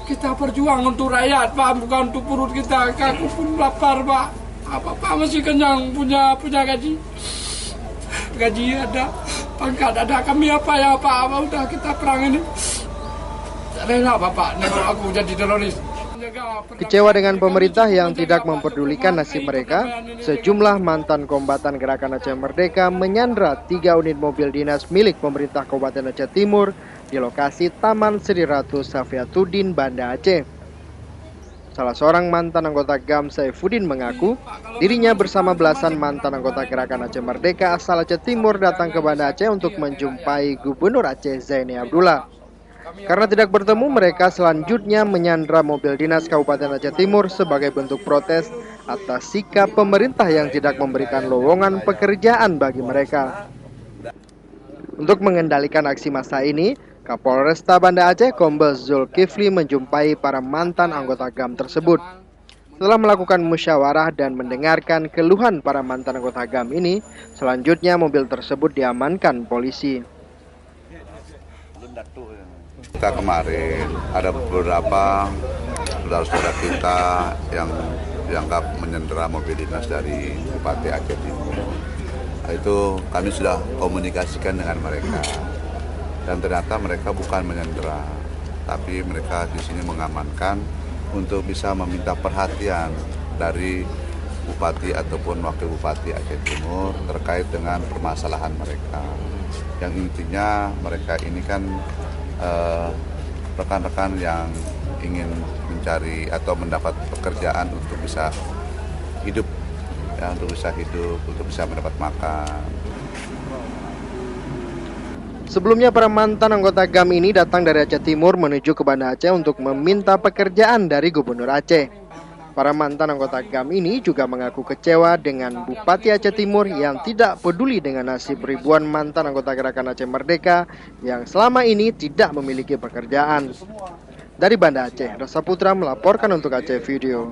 Kita berjuang untuk rakyat, Pak, bukan untuk perut kita. Aku pun lapar, Pak. Apa masih kenyang, punya gaji. Gaji ada, pangkat ada. Kami apa udah kita perang ini. Rela, Bapak, nengok aku jadi teroris. Kecewa dengan pemerintah yang tidak memperdulikan nasib mereka, sejumlah mantan kombatan Gerakan Aceh Merdeka menyandra 3 unit mobil dinas milik pemerintah Kabupaten Aceh Timur di lokasi Taman Sri Ratu Safiatuddin, Banda Aceh. Salah seorang mantan anggota GAM, Saifuddin, mengaku dirinya bersama belasan mantan anggota Gerakan Aceh Merdeka asal Aceh Timur datang ke Banda Aceh untuk menjumpai Gubernur Aceh Zaini Abdullah. Karena tidak bertemu, mereka selanjutnya menyandra mobil dinas Kabupaten Aceh Timur sebagai bentuk protes atas sikap pemerintah yang tidak memberikan lowongan pekerjaan bagi mereka. Untuk mengendalikan aksi massa ini, Kapolresta Banda Aceh Kombes Zulkifli menjumpai para mantan anggota GAM tersebut. Setelah melakukan musyawarah dan mendengarkan keluhan para mantan anggota GAM ini, selanjutnya mobil tersebut diamankan polisi. Kita kemarin ada beberapa saudara-saudara kita yang dianggap menyandera mobil dinas dari Bupati Aceh Timur. Itu kami sudah komunikasikan dengan mereka dan ternyata mereka bukan menyandera, tapi mereka di sini mengamankan untuk bisa meminta perhatian dari Bupati ataupun Wakil Bupati Aceh Timur terkait dengan permasalahan mereka. Yang intinya mereka ini kan rekan-rekan yang ingin mencari atau mendapat pekerjaan untuk bisa hidup, ya, untuk bisa mendapat makan. Sebelumnya para mantan anggota GAM ini datang dari Aceh Timur menuju ke Banda Aceh untuk meminta pekerjaan dari Gubernur Aceh. Para mantan anggota GAM ini juga mengaku kecewa dengan Bupati Aceh Timur yang tidak peduli dengan nasib ribuan mantan anggota Gerakan Aceh Merdeka yang selama ini tidak memiliki pekerjaan. Dari Banda Aceh, Rasa Putra melaporkan untuk Aceh Video.